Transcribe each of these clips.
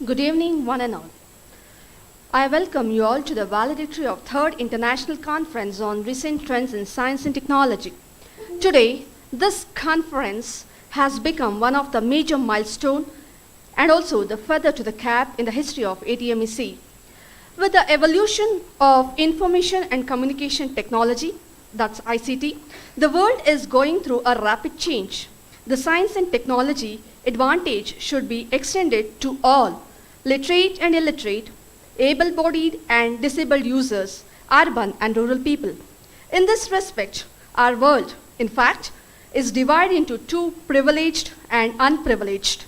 Good evening, one and all. I welcome you all to the valedictory of 3rd International Conference on Recent Trends in Science and Technology. Today, this conference has become one of the major milestones and also the feather to the cap in the history of ATMEC. With the evolution of information and communication technology, that's ICT, the world is going through a rapid change. The science and technology advantage should be extended to all, literate and illiterate, able-bodied and disabled users, urban and rural people. In this respect, our world, in fact, is divided into two, privileged and unprivileged.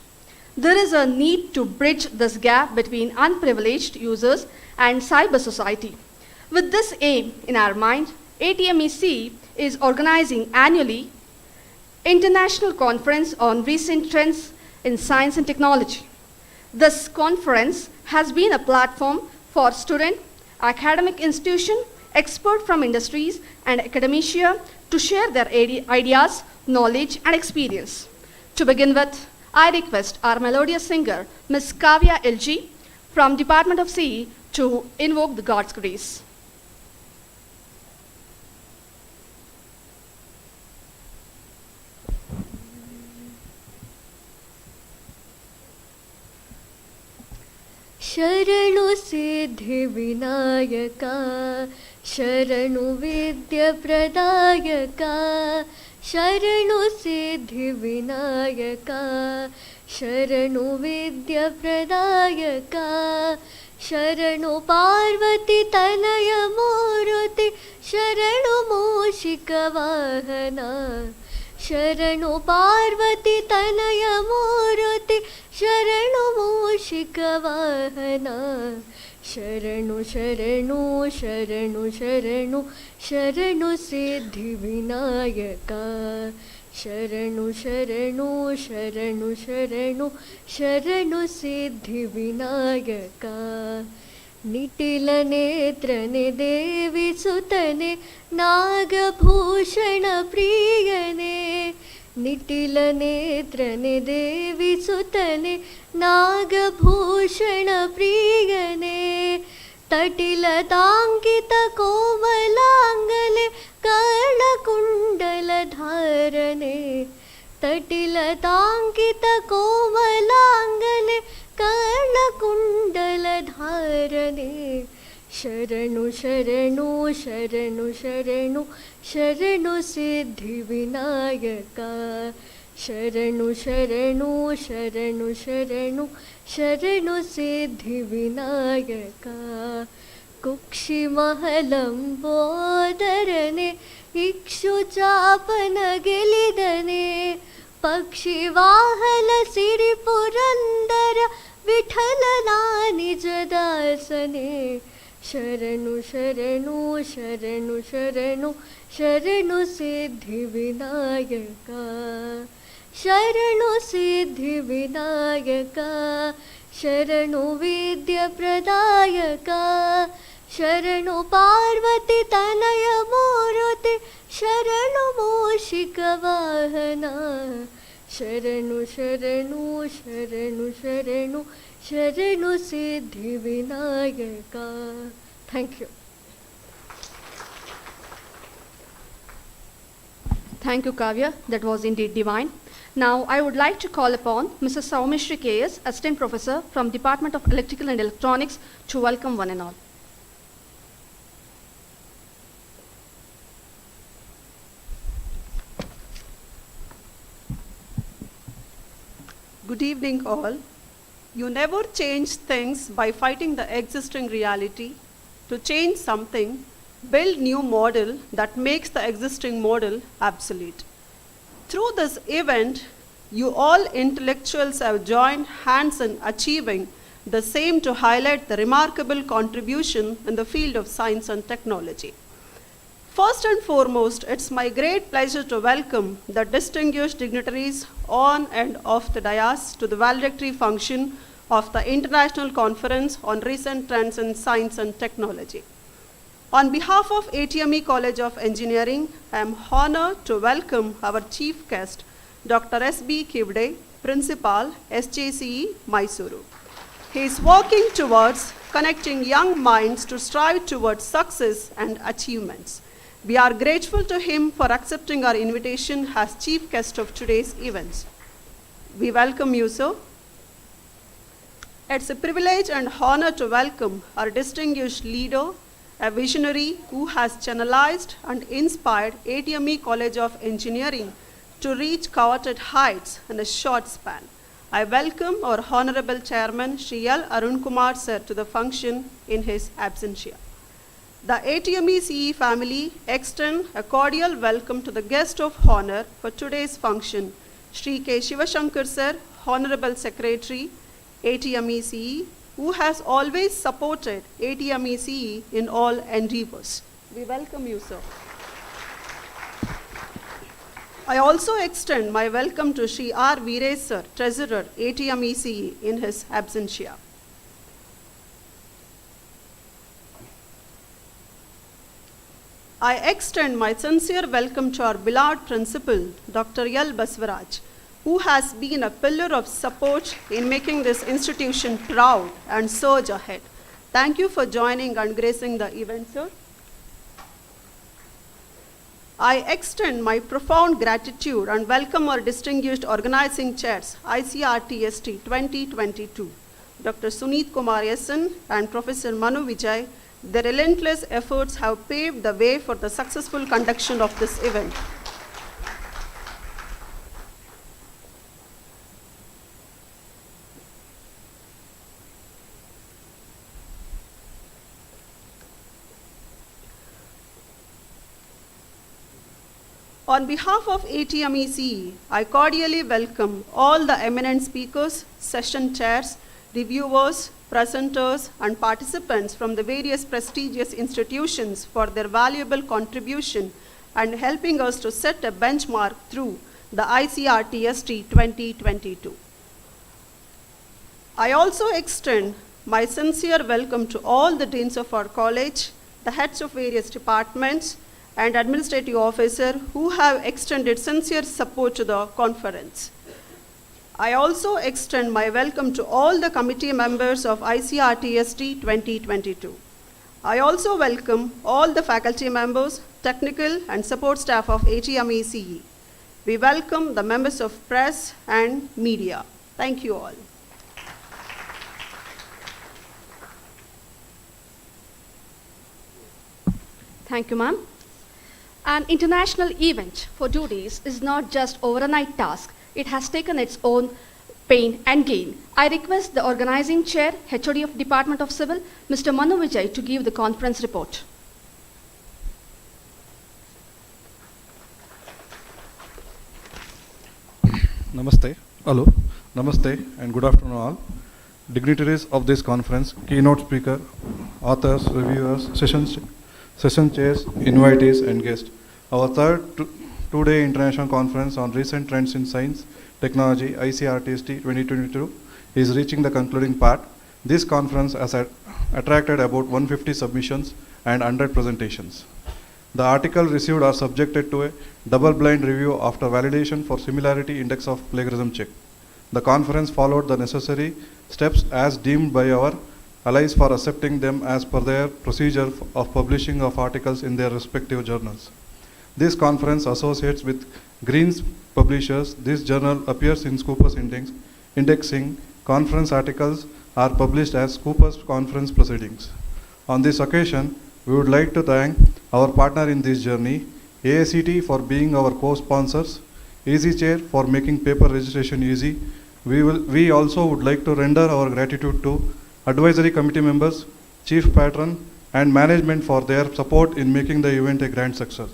There is a need to bridge this gap between unprivileged users and cyber society. With this aim in our mind, ATMEC is organizing annually International Conference on Recent Trends in Science and Technology. This conference has been a platform for student, academic institution, experts from industries and academia to share their ideas, knowledge and experience. To begin with, I request our melodious singer, Ms. Kavya LG from Department of CE to invoke the God's grace. शरणु सिद्धि विनायका शरणु विद्या प्रदायका शरणु सिद्धि विनायका शरणु विद्या प्रदायका शरणु पार्वती तनय मूर्ति शरणु मूषिक वाहना शरणु पार्वती तनय मूर्ति शरणु मूषिक वाहना शरणु शरणु शरणु शरणु शरणु सिद्धि विनायका शरणु शरणु शरणु शरणु शरणु सिद्धि विनायका निटिल नेत्रने देवी सुतने नागभूषण प्रियने निटिल नेत्रने देवी सुतने नागभूषण प्रियने तटिल तांकित कोमलांगले कर्णकुंडल धारणे तटिल तांकित कोमलांगले कर्णकुंडल धारणे शरणु शरणु शरणु शरणु शरणु सिद्धि विनायका शरणु शरणु शरणु शरणु शरणु सिद्धि विनायका कुक्षि महलंबोदरने इक्षुचापन गिलिदने पक्षिवाहल सिरि पुरंदर विठलना निजदासने शरणु शरणु शरणु शरणु शरणु सिद्धि विनायका शरणु सिद्धि विनायका शरणु विद्या प्रदायका शरणु पार्वती तनय मूर्ति शरणु मूषिक वाहना शरणु शरणु शरणु शरणु शरणु सिद्धि Vinayaka. Thank you. Thank you, Kavya. That was indeed divine. Now, I would like to call upon Mrs. Saumishri K.S., Assistant Professor from Department of Electrical and Electronics, to welcome one and all. Good evening, all. You never change things by fighting the existing reality. To change something, build new model that makes the existing model obsolete. Through this event, you all intellectuals have joined hands in achieving the same to highlight the remarkable contribution in the field of science and technology. First and foremost, it's my great pleasure to welcome the distinguished dignitaries on and off the dais to the valedictory function of the International Conference on Recent Trends in Science and Technology. On behalf of ATME College of Engineering, I am honored to welcome our chief guest, Dr. S.B. Kivde, Principal, SJCE, Mysuru. He is working towards connecting young minds to strive towards success and achievements. We are grateful to him for accepting our invitation as chief guest of today's events. We welcome you, sir. It's a privilege and honor to welcome our distinguished leader, a visionary who has channelized and inspired ATME College of Engineering to reach coveted heights in a short span. I welcome our Honorable Chairman, Shri L. Arun Kumar sir, to the function in his absentia. The ATME CE family extend a cordial welcome to the guest of honor for today's function, Shri K. Shivashankar sir, Honorable Secretary, ATME CE, who has always supported ATME CE in all endeavors. We welcome you, sir. I also extend my welcome to Shri R. Veeresh sir, Treasurer, ATME CE, in his absentia. I extend my sincere welcome to our beloved principal, Dr. L. Baswaraj, who has been a pillar of support in making this institution proud and surge ahead. Thank you for joining and gracing the event, sir. I extend my profound gratitude and welcome our distinguished organizing chairs, ICRTST-2022, Dr. Suneet Kumar Yasan and Professor Manu Vijay. Their relentless efforts have paved the way for the successful conduction of this event. On behalf of ATME CE, I cordially welcome all the eminent speakers, session chairs, reviewers, presenters, and participants from the various prestigious institutions for their valuable contribution and helping us to set a benchmark through the ICRTST 2022. I also extend my sincere welcome to all the deans of our college, the heads of various departments, and administrative officers who have extended sincere support to the conference. I also extend my welcome to all the committee members of ICRTST 2022. I also welcome all the faculty members, technical and support staff of ATME CE. We welcome the members of press and media. Thank you all. Thank you, ma'am. An international event for 2 days is not just overnight task. It has taken its own pain and gain. I request the organizing chair, HOD of Department of Civil, Mr. Manu Vijay, to give the conference report. Namaste. Hello. Namaste and good afternoon all. Dignitaries of this conference, keynote speaker, authors, reviewers, session chairs, invitees and guests. Our third two-day international conference on recent trends in science, technology, ICRTST 2022 is reaching the concluding part. This conference has attracted about 150 submissions and 100 presentations. The article received are subjected to a double-blind review after validation for similarity index of plagiarism check. The conference followed the necessary steps as deemed by our allies for accepting them as per their procedure of publishing of articles in their respective journals. This conference associates with Green's publishers. This journal appears in Scopus indexing. Conference articles are published as Scopus conference proceedings. On this occasion, we would like to thank our partner in this journey, AICT for being our co-sponsors, EasyChair for making paper registration easy. We also would like to render our gratitude to advisory committee members, chief patron, and management for their support in making the event a grand success.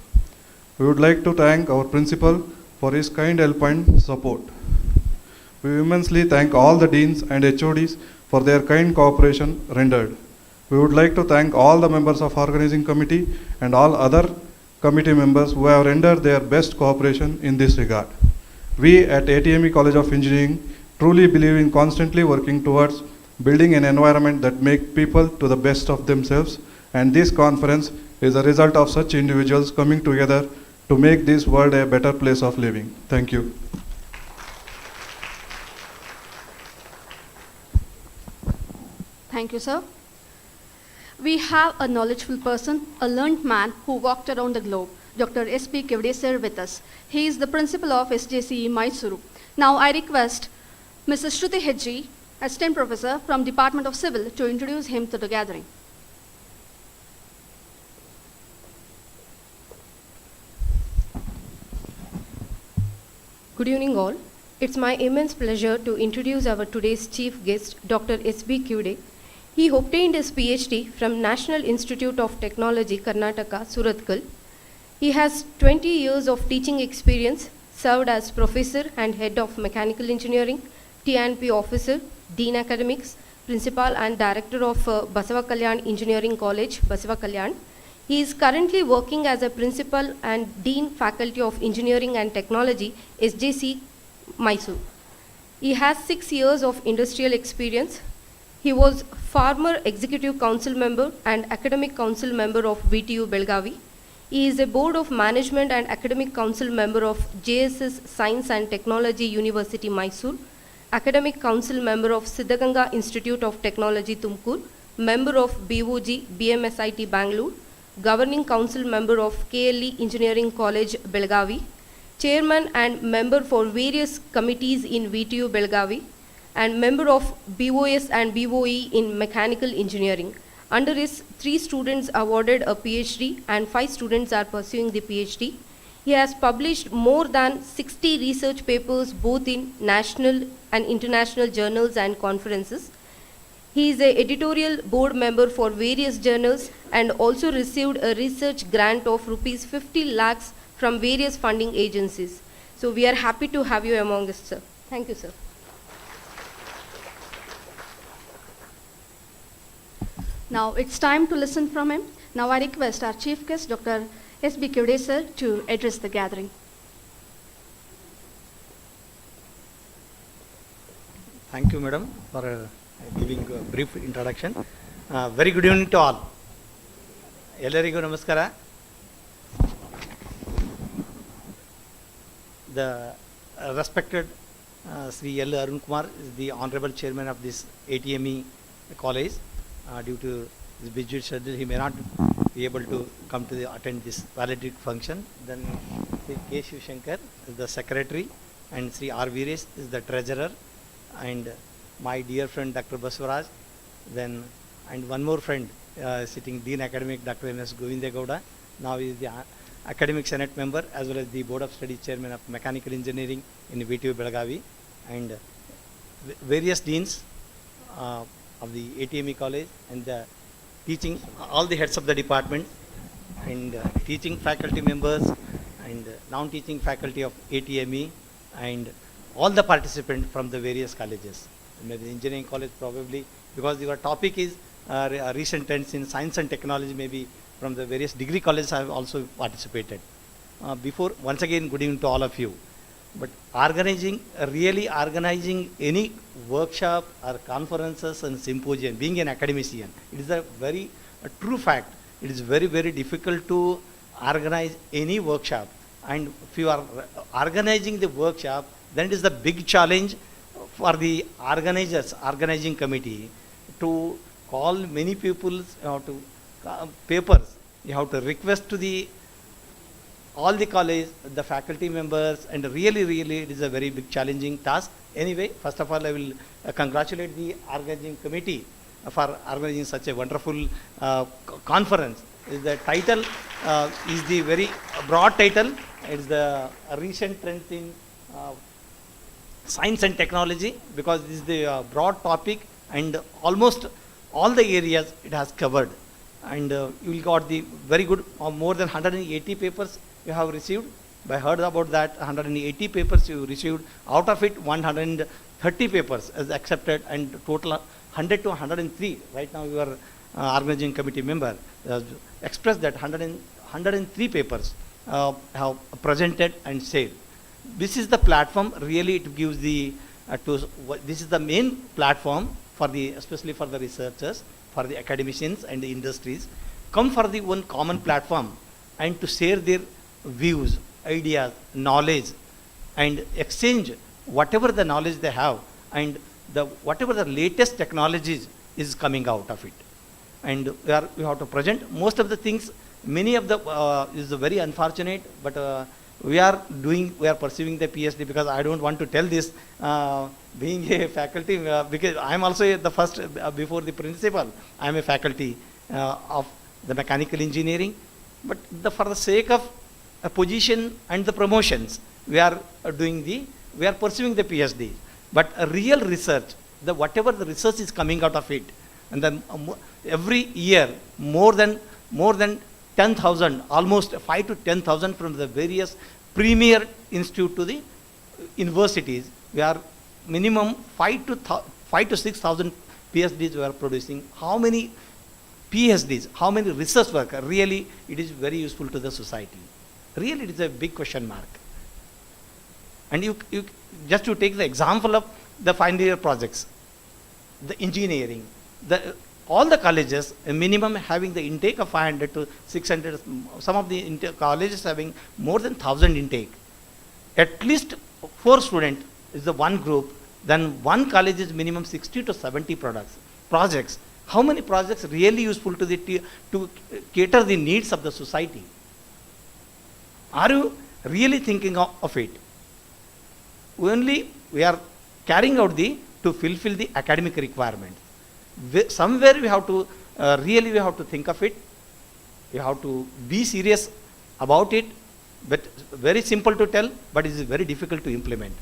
We would like to thank our principal for his kind help and support. We immensely thank all the deans and HODs for their kind cooperation rendered. We would like to thank all the members of organizing committee and all other committee members who have rendered their best cooperation in this regard. We at ATME College of Engineering truly believe in constantly working towards building an environment that makes people to the best of themselves, and this conference is a result of such individuals coming together to make this world a better place of living. Thank you. Thank you, sir. We have a knowledgeable person, a learned man who walked around the globe, Dr. S.P. Kivde sir with us. He is the principal of SJCE Mysuru. Now I request Mrs. Shruti Hedji, Assistant Professor from Department of Civil, to introduce him to the gathering. Good evening all. It's my immense pleasure to introduce our today's chief guest, Dr. S.B. Kivde. He obtained his PhD from National Institute of Technology, Karnataka, Surathkal. He has 20 years of teaching experience, served as professor and head of mechanical engineering, T&P officer, dean academics, principal and director of Basava Kalyan Engineering College, Basava Kalyan. He is currently working as a principal and dean faculty of engineering and technology, SJC Mysore. He has 6 years of industrial experience. He was former executive council member and academic council member of VTU Belgavi. He is a board of management and academic council member of JSS Science and Technology University Mysore, academic council member of Siddhaganga Institute of Technology Tumkur, member of BOG BMSIT Bangalore, governing council member of KLE Engineering College Belgavi, chairman and member for various committees in VTU Belgavi, and member of BOS and BOE in mechanical engineering. Under his 3 students awarded a PhD and 5 students are pursuing the PhD. He has published more than 60 research papers both in national and international journals and conferences. He is an editorial board member for various journals and also received a research grant of rupees 50 lakhs from various funding agencies. So we are happy to have you among us, sir. Thank you, sir. Now it's time to listen from him. Now I request our chief guest, Dr. S.B. Kivde sir, to address the gathering. Thank you, madam, for giving a brief introduction. Very good evening to all. Ellarigu namaskara. The respected Sri L. Arun Kumar is the honorable chairman of this ATME college. Due to his busy schedule, he may not be able to come to attend this valedictory function. Then Sri K. Shivshankar is the secretary, and Sri R. Veeresh is the treasurer, and my dear friend Dr. Baswaraj, then and one more friend sitting Dean Academic, Dr. M.S. Govindegowda. Now he is the Academic Senate member as well as the Board of Studies Chairman of Mechanical Engineering in VTU Belgavi, and various deans of the ATME college, and the teaching, all the heads of the department, and teaching faculty members, and non-teaching faculty of ATME, and all the participants from the various colleges. Maybe the engineering college probably, because your topic is recent trends in science and technology, maybe from the various degree colleges I have also participated. Before, once again, good evening to all of you. But really organizing any workshop or conferences and symposium, being an academician, it is a true fact. It is very, very difficult to organize any workshop. And if you are organizing the workshop, then it is the big challenge for the organizing committee to call many people to papers. You have to request to all the college, the faculty members, and really it is a very big challenging task. Anyway, first of all, I will congratulate the organizing committee for organizing such a wonderful conference. The title is the very broad title. It is the recent trends in science and technology, because this is the broad topic, and almost all the areas it has covered. And you will got the very good, more than 180 papers you have received. I heard about that, 180 papers you received. Out of it, 130 papers is accepted, and total 100 to 103. Right now, your organizing committee member expressed that 103 papers have presented and shared. This is the platform. Really, it gives this is the main platform for especially for the researchers, for the academicians and the industries, come for the one common platform and to share their views, ideas, knowledge, and exchange whatever the knowledge they have, and whatever the latest technologies is coming out of it. And we have to present most of the things. Many of the is very unfortunate, but we are pursuing the PhD, because I don't want to tell this being a faculty, because I am also the first before the principal. I am a faculty of the mechanical engineering, but for the sake of a position and the promotions, we are pursuing the PhD. But a real research, whatever the research is coming out of it, and then every year more than 10,000, almost 5 to 10,000 from the various premier institute to the universities. We are minimum 5 to 6,000 PhDs we are producing. How many PhDs, how many research work? Really, it is very useful to the society. Really, it is a big question mark. And you just to take the example of the final year projects, the engineering, all the colleges, a minimum having the intake of 500 to 600, some of the colleges having more than 1,000 intake. At least 4 students is the one group, then one college is minimum 60 to 70 projects. How many projects really useful to cater the needs of the society? Are you really thinking of it? Only we are carrying out to fulfill the academic requirements. Somewhere we have to really we have to think of it. We have to be serious about it. But very simple to tell, but it is very difficult to implement.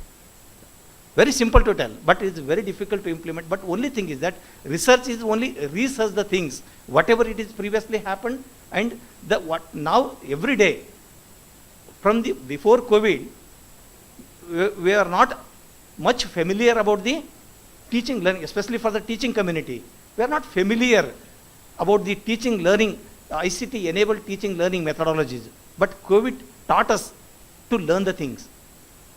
Very simple to tell, but it is very difficult to implement. But only thing is that research is only research the things, whatever it is previously happened, and what now every day. From before COVID, we are not much familiar about the teaching learning, especially for the teaching community. We are not familiar about the teaching learning, ICT enabled teaching learning methodologies. But COVID taught us to learn the things.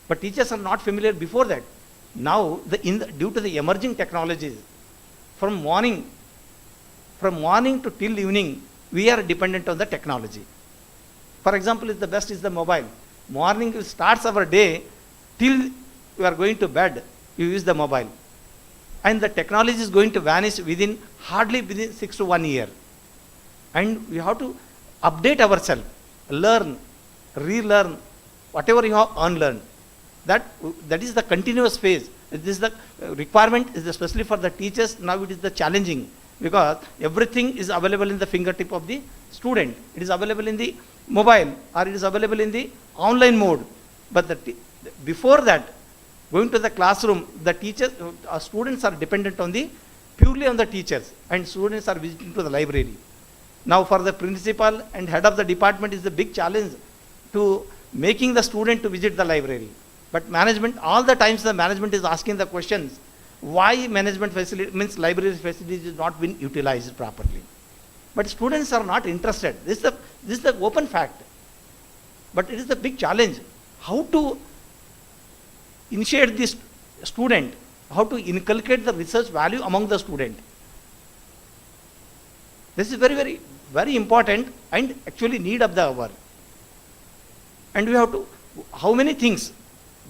But teachers are not familiar before that. Now, due to the emerging technologies, from morning to till evening, we are dependent on the technology. For example, the best is the mobile. Morning starts our day till we are going to bed, you use the mobile. And the technology is going to vanish hardly within 6 to 1 year. And we have to update ourselves, learn, relearn, whatever you have unlearned. That is the continuous phase. This is the requirement, is especially for the teachers. Now it is the challenging, because everything is available in the fingertip of the student. It is available in the mobile, or it is available in the online mode. But before that, going to the classroom, the teachers, students are dependent purely on the teachers, and students are visiting to the library. Now for the principal and head of the department is the big challenge to making the student to visit the library. But management, all the times the management is asking the questions, why management facility, means library facilities is not been utilized properly. But students are not interested. This is the open fact. But it is the big challenge. How to initiate this student, how to inculcate the research value among the student. This is very, very, very important and actually need of the hour. And we have to, how many things,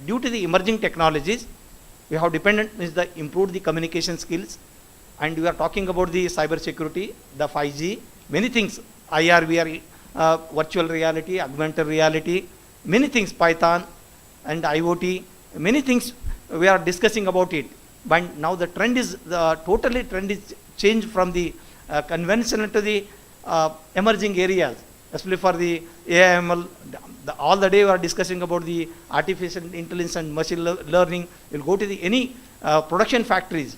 due to the emerging technologies, we have dependent, means improved the communication skills, and we are talking about the cyber security, the 5G, many things, IR, VR, virtual reality, augmented reality, many things, Python and IoT, many things we are discussing about it. But now the trend is, totally trend is changed from the conventional to the emerging areas, especially for the AIML. All the day we are discussing about the artificial intelligence and machine learning. We'll go to any production factories,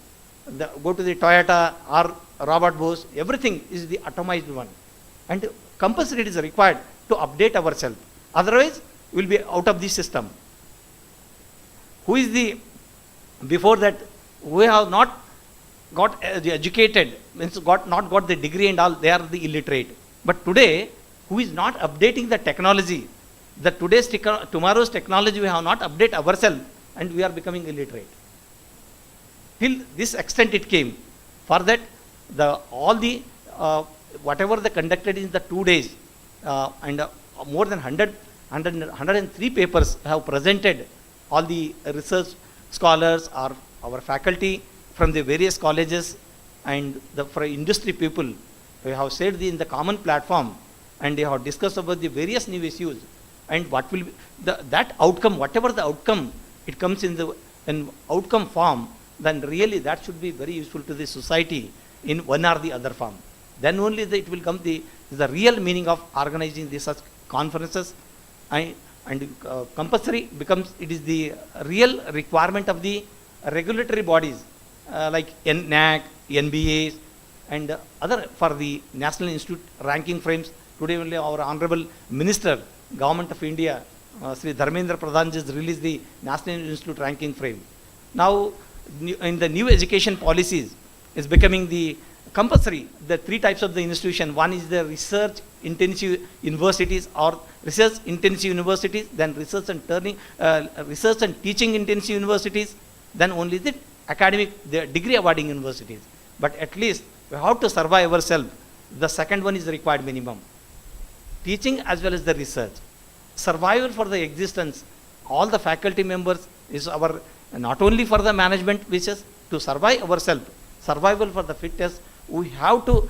go to the Toyota or Robert Bose, everything is the atomized one. And compulsory it is required to update ourselves. Otherwise, we'll be out of the system. Before that, we have not got educated, means not got the degree and all, they are the illiterate. But today, who is not updating the technology, tomorrow's technology, we have not update ourselves, and we are becoming illiterate. Till this extent it came. For that, whatever they conducted in the 2 days, and more than 103 papers have presented, all the research scholars or our faculty from the various colleges, and for industry people, we have said in the common platform, and they have discussed about the various new issues, and what will be that outcome, whatever the outcome, it comes in the outcome form, then really that should be very useful to the society in one or the other form. Then only it will come the real meaning of organizing these such conferences, and compulsory becomes, it is the real requirement of the regulatory bodies like NAC, NBAs, and other for the National Institute ranking frames. Today only our Honorable Minister, Government of India, Sri Dharmendra Pradhan just released the National Institute ranking frame. Now, in the new education policies, is becoming the compulsory, the three types of the institution. One is the research intensive universities or research intensive universities, then research and teaching intensive universities, then only the academic, the degree awarding universities. But at least we have to survive ourselves. The second one is the required minimum. Teaching as well as the research. Survival for the existence, all the faculty members is our, not only for the management wishes to survive ourselves, survival for the fittest, we have to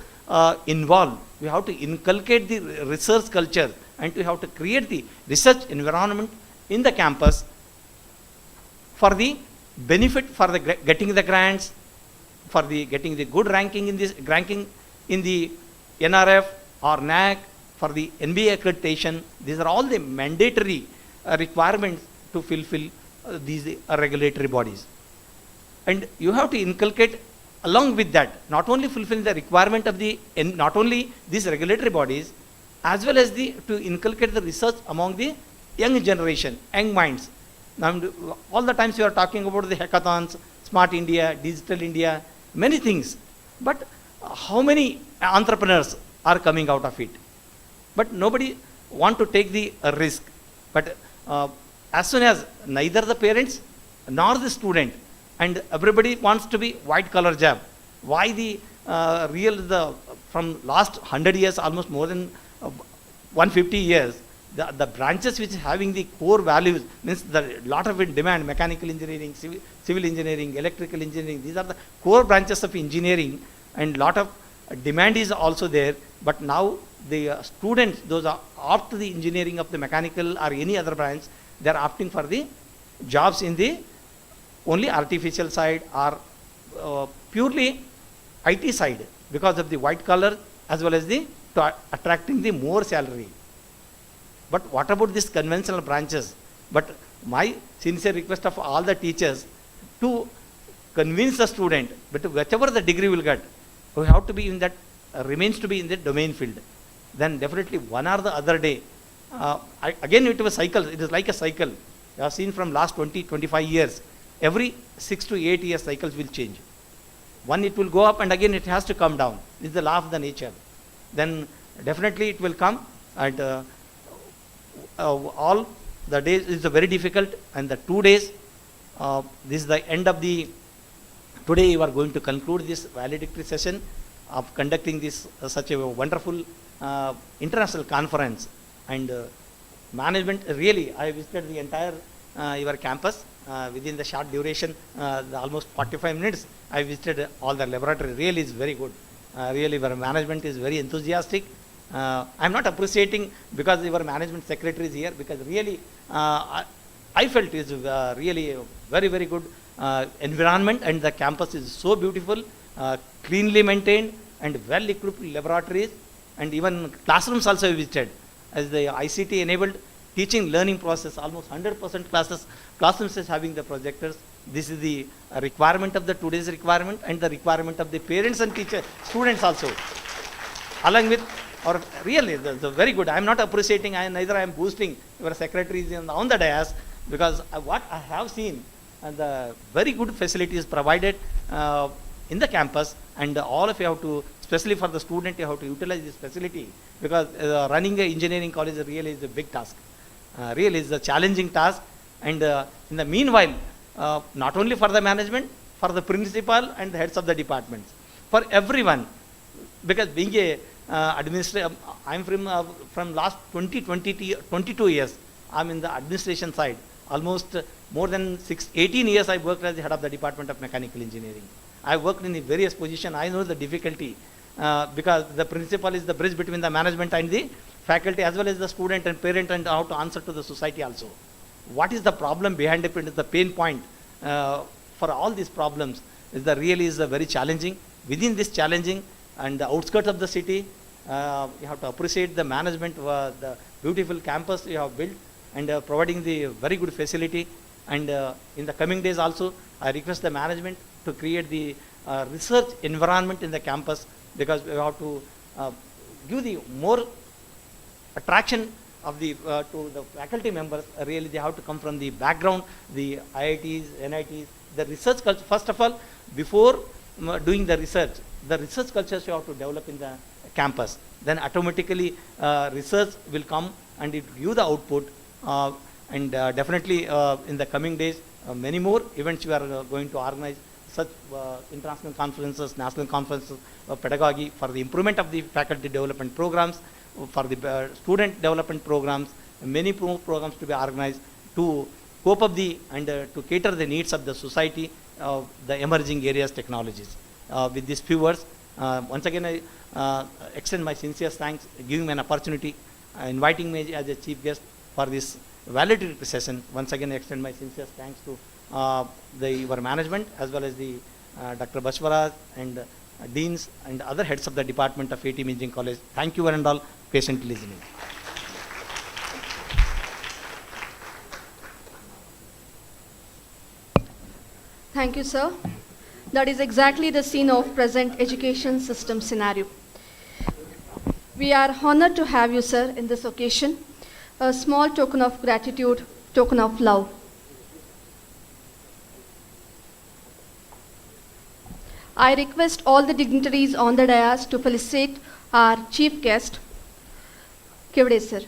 involve, we have to inculcate the research culture, and we have to create the research environment in the campus for the benefit, for the getting the grants, for the getting the good ranking in the NRF or NAC, for the NBA accreditation. These are all the mandatory requirements to fulfill these regulatory bodies. And you have to inculcate along with that, not only fulfill the requirement of not only these regulatory bodies, as well as to inculcate the research among the young generation, young minds. Now, all the times you are talking about the hackathons, Smart India, Digital India, many things. But how many entrepreneurs are coming out of it? But nobody want to take the risk. But as soon as neither the parents nor the student, and everybody wants to be white collar job. Why from last 100 years, almost more than 150 years, the branches which is having the core values, means the lot of it demand, mechanical engineering, civil engineering, electrical engineering, these are the core branches of engineering, and lot of demand is also there. But now the students, those are opt to the engineering of the mechanical or any other branch, they are opting for the jobs in the only artificial side or purely IT side, because of the white collar as well as to attracting the more salary. But what about these conventional branches? But my sincere request of all the teachers to convince the student, but whichever the degree will get, we have to be in that, remains to be in the domain field. Then definitely one or the other day, again it was cycle, it is like a cycle. You have seen from last 20-25 years, every 6 to 8 years cycles will change. One, it will go up and again it has to come down. This is the law of the nature. Then definitely it will come, and all the days is very difficult, and the 2 days, this is the end of today you are going to conclude this valedictory session of conducting this such a wonderful international conference. And management, really, I visited the entire your campus within the short duration, almost 45 minutes. I visited all the laboratory. Really is very good. Really, your management is very enthusiastic. I'm not appreciating because your management secretary is here, because really I felt it's really a very, very good environment, and the campus is so beautiful, cleanly maintained, and well equipped laboratories, and even classrooms also I visited. As the ICT enabled teaching learning process, almost 100% classrooms is having the projectors. This is the requirement of the today's requirement, and the requirement of the parents and teachers, students also. Along with, or really, the very good. I am not appreciating, neither I am boosting your secretaries on the dais, because what I have seen, the very good facilities provided in the campus, and all of you have to, especially for the student, you have to utilize this facility, because running an engineering college really is a big task. Really is a challenging task, and in the meanwhile, not only for the management, for the principal and the heads of the departments, for everyone, because being a administrator, I'm from last 22 years, I'm in the administration side. Almost more than 18 years I worked as the head of the Department of Mechanical Engineering. I worked in the various positions. I know the difficulty because the principal is the bridge between the management and the faculty, as well as the student and parent, and how to answer to the society also. What is the problem behind it? Is the pain point for all these problems is the really is very challenging. Within this challenging and the outskirts of the city, you have to appreciate the management, the beautiful campus you have built, and providing the very good facility. And in the coming days also, I request the management to create the research environment in the campus, because we have to give the more attraction of the to the faculty members. Really, they have to come from the background, the IITs, NITs, the research culture. First of all, before doing the research cultures you have to develop in the campus. Then automatically research will come and it give the output. And definitely in the coming days, many more events we are going to organize, such international conferences, national conferences, pedagogy for the improvement of the faculty development programs, for the student development programs, many programs to be organized to cope up the and to cater the needs of the society, the emerging areas technologies. With these few words, once again I extend my sincere thanks, giving me an opportunity, inviting me as a chief guest for this valedictory session. Once again I extend my sincere thanks to your management, as well as the Dr. Bashwaraj and deans and other heads of the department of ATM Engineering College. Thank you and all patiently listening. Thank you, sir. That is exactly the scene of present education system scenario. We are honored to have you, sir, in this occasion. A small token of gratitude, token of love. I request all the dignitaries on the dais to felicitate our chief guest, Kivde sir.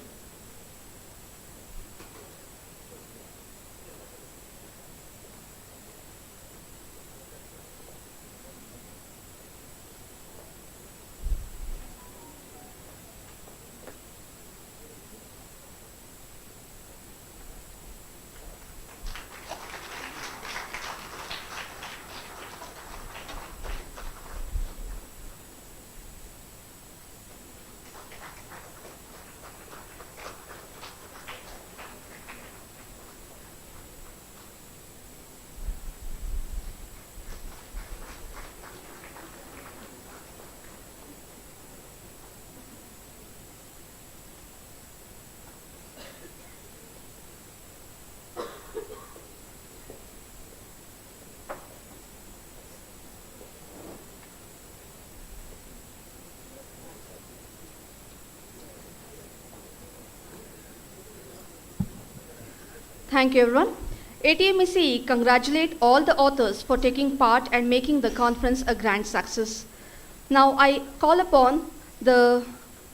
Thank you, everyone. ATMEC congratulate all the authors for taking part and making the conference a grand success. Now I call upon the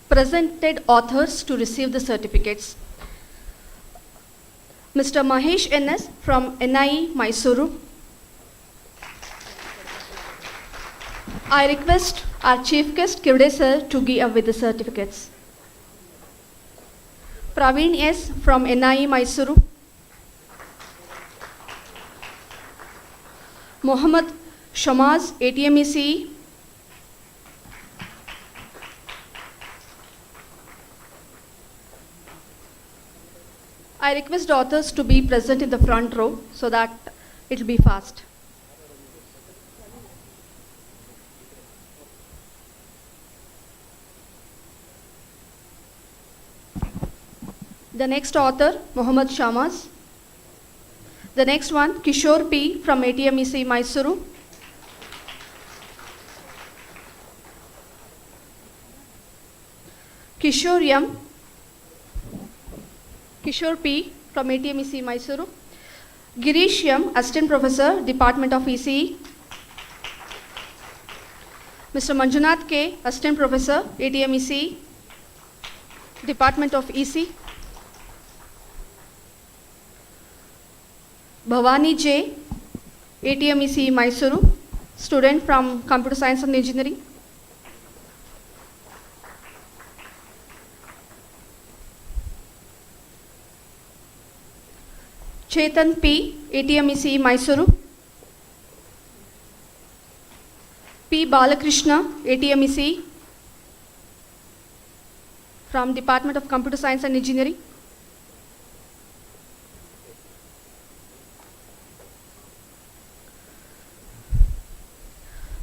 presented authors to receive the certificates. Mr. Mahesh NS from NIE Mysuru. I request our chief guest Kivde sir to give away the certificates. Praveen S from NIE Mysuru. Mohammad Shamaz, ATMEC. I request authors to be present in the front row so that it will be fast. The next author, Mohammad Shamaz. The next one, Kishore P from ATMEC Mysuru. Kishore M. Kishore P from ATMEC Mysuru. Girish M, Assistant Professor, Department of ECE. Mr. Manjunath K, Assistant Professor, ATMEC, Department of EC. Bhavani J, ATMEC Mysuru, student from Computer Science and Engineering. Chetan P, ATMEC Mysuru. P. Balakrishna, ATMEC, from Department of Computer Science and Engineering.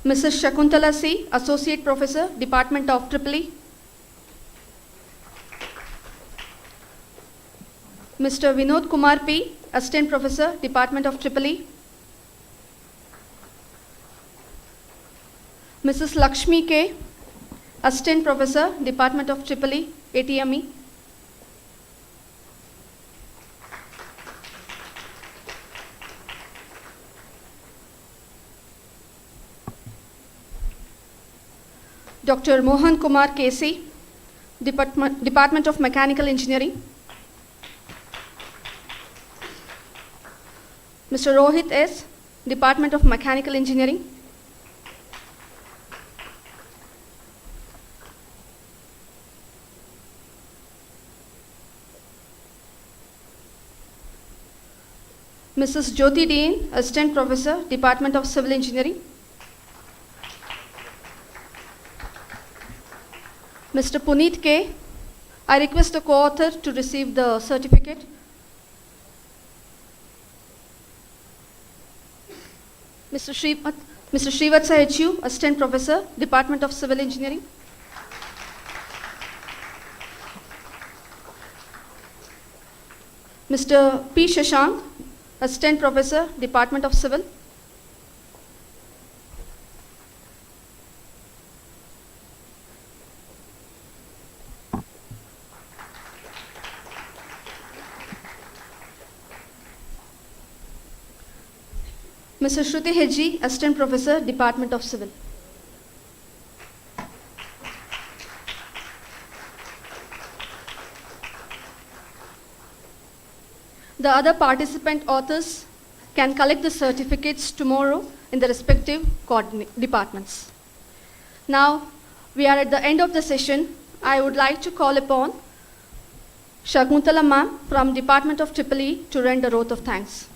Mrs. Shakuntala C., Associate Professor, Department of EEE. Mr. Vinod Kumar P., Assistant Professor, Department of EEE. Mrs. Lakshmi K., Assistant Professor, Department of EEE, ATME. Dr. Mohan Kumar KC, Department of Mechanical Engineering. Mr. Rohit S., Department of Mechanical Engineering. Mrs. Jyoti Dean, Assistant Professor, Department of Civil Engineering. Mr. Puneet K., I request the co-author to receive the certificate. Mr. Srivatsa H.U., Assistant Professor, Department of Civil Engineering. Mr. P. Shashank, Assistant Professor, Department of Civil. Mr. Shruti Hedji, Assistant Professor, Department of Civil. The other participant authors can collect the certificates tomorrow in the respective departments. Now, we are at the end of the session. I would like to call upon Shakuntala ma'am from Department of EEE to render oath of thanks.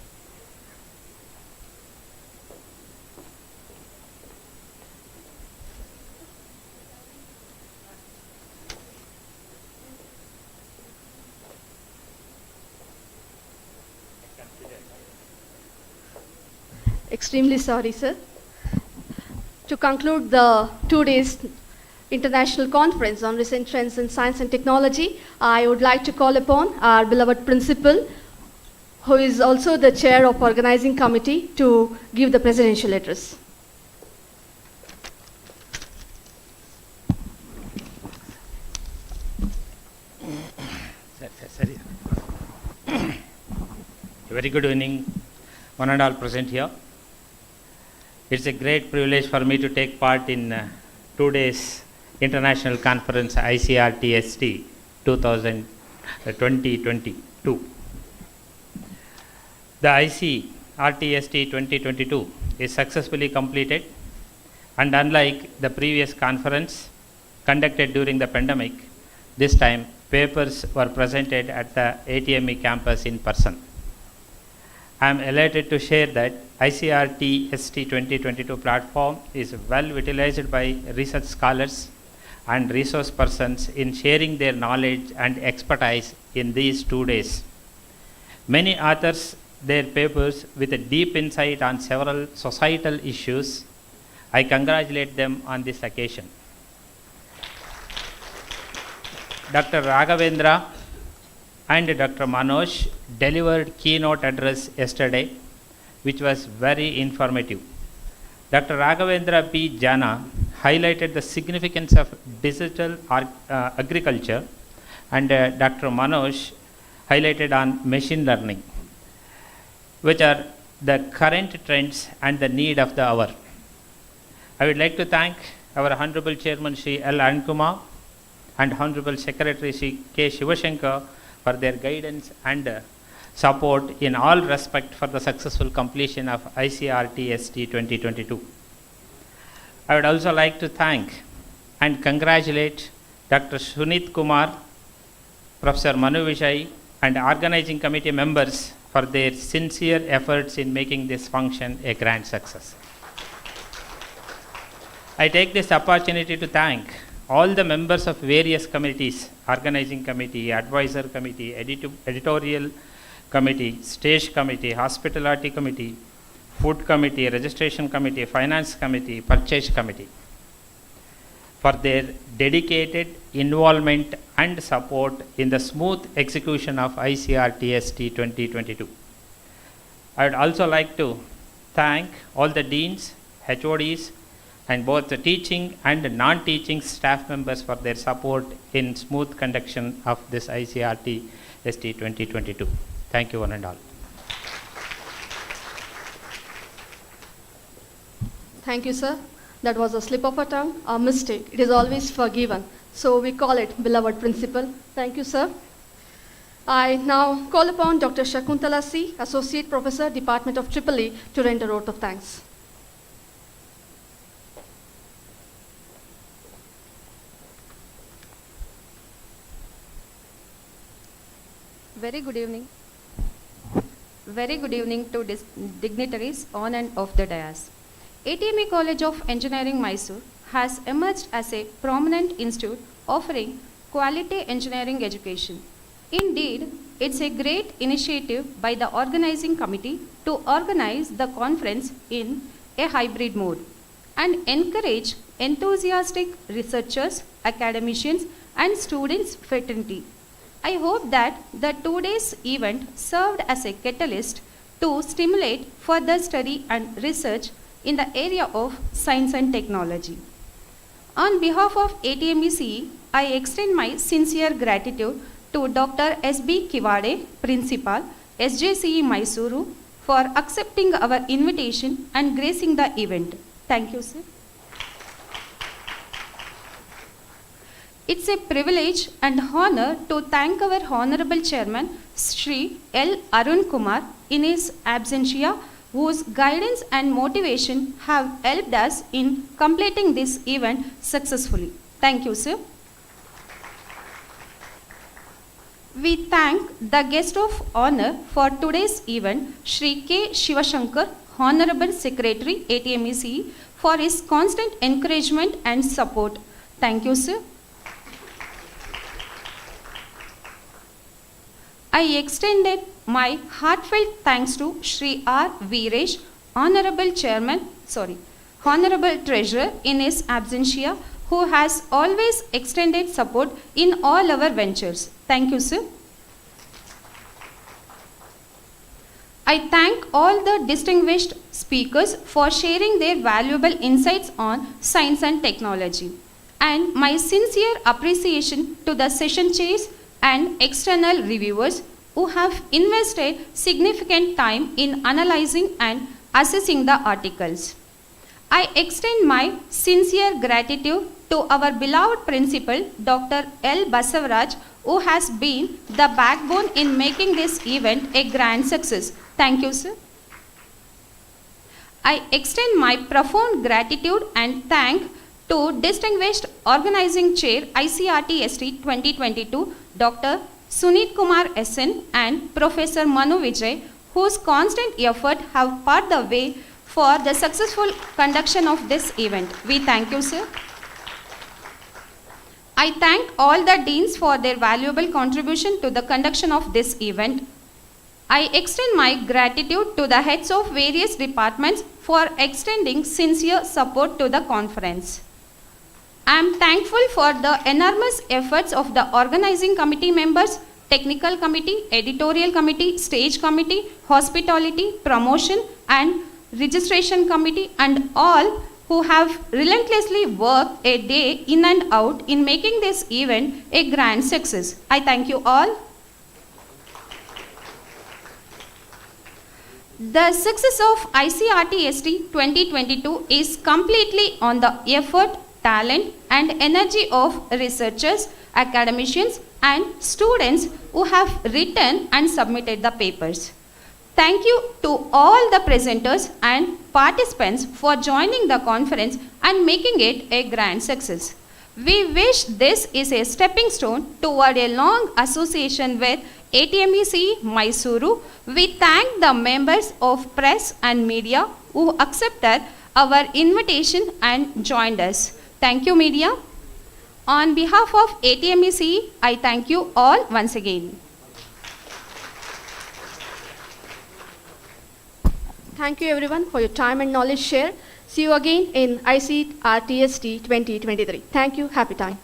Extremely sorry, sir. To conclude the 2 days international conference on recent trends in science and technology, I would like to call upon our beloved principal, who is also the chair of organizing committee, to give the presidential address. Very good evening, one and all present here. It's a great privilege for me to take part in 2 days international conference ICRTST-2022. The ICRTST-2022 is successfully completed, and unlike the previous conference conducted during the pandemic, this time papers were presented at the ATME campus in person. I am elated to share that ICRTST-2022 platform is well utilized by research scholars and resource persons in sharing their knowledge and expertise in these 2 days. Many authors their papers with a deep insight on several societal issues. I congratulate them on this occasion. Dr. Raghavendra and Dr. Manoj delivered keynote address yesterday, which was very informative. Dr. Raghavendra P. Jana highlighted the significance of digital agriculture, and Dr. Manoj highlighted on machine learning, which are the current trends and the need of the hour. I would like to thank our Honorable Chairman Shri L. Arun Kumar and Honorable Secretary Shri K. Shivashankar for their guidance and support in all respect for the successful completion of ICRTST 2022. I would also like to thank and congratulate Dr. Sunit Kumar, Professor Manu Vijay, and organizing committee members for their sincere efforts in making this function a grand success. I take this opportunity to thank all the members of various committees, organizing committee, advisor committee, editorial committee, stage committee, hospitality committee, food committee, registration committee, finance committee, purchase committee, for their dedicated involvement and support in the smooth execution of ICRTST-2022. I would also like to thank all the deans, HODs, and both the teaching and non-teaching staff members for their support in smooth conduction of this ICRTST-2022. Thank you one and all. Thank you, sir. That was a slip of a tongue, a mistake. It is always forgiven. So we call it beloved principal. Thank you, sir. I now call upon Dr. Shakuntala C., Associate Professor, Department of EEE, to render oath of thanks. Very good evening. Very good evening to dignitaries on and off the dais. ATME College of Engineering, Mysore has emerged as a prominent institute offering quality engineering education. Indeed, it's a great initiative by the organizing committee to organize the conference in a hybrid mode and encourage enthusiastic researchers, academicians, and students fraternity. I hope that the 2 days event served as a catalyst to stimulate further study and research in the area of science and technology. On behalf of ATME, I extend my sincere gratitude to Dr. S.B. Kivade, Principal, SJCE Mysuru, for accepting our invitation and gracing the event. Thank you, sir. It's a privilege and honor to thank our Honorable Chairman, Sri L. Arun Kumar, in his absentia, whose guidance and motivation have helped us in completing this event successfully. Thank you, sir. We thank the guest of honor for today's event, Sri K. Shivashankar, Honorable Secretary, ATME, for his constant encouragement and support. Thank you, sir. I extended my heartfelt thanks to Sri R. Veeresh, Honorable Treasurer in his absentia, who has always extended support in all our ventures. Thank you, sir. I thank all the distinguished speakers for sharing their valuable insights on science and technology, and my sincere appreciation to the session chairs and external reviewers who have invested significant time in analyzing and assessing the articles. I extend my sincere gratitude to our beloved principal, Dr. L. Basavaraj, who has been the backbone in making this event a grand success. Thank you, sir. I extend my profound gratitude and thank to distinguished organizing chair ICRTST-2022 Dr. Sunit Kumar SN and Professor Manu Vijay, whose constant effort have paved the way for the successful conduction of this event. We thank you, sir. I thank all the deans for their valuable contribution to the conduction of this event. I extend my gratitude to the heads of various departments for extending sincere support to the conference. I am thankful for the enormous efforts of the organizing committee members, technical committee, editorial committee, stage committee, hospitality, promotion and registration committee, and all who have relentlessly worked a day in and out in making this event a grand success. I thank you all. The success of ICRTST 2022 is completely on the effort, talent and energy of researchers, academicians and students who have written and submitted the papers. Thank you to all the presenters and participants for joining the conference and making it a grand success. We wish this is a stepping stone toward a long association with ATME Mysuru. We thank the members of press and media who accepted our invitation and joined us. Thank you, media. On behalf of ATMEC, I thank you all once again. Thank you everyone for your time and knowledge share. See you again in ICRTST 2023. Thank you. Happy time.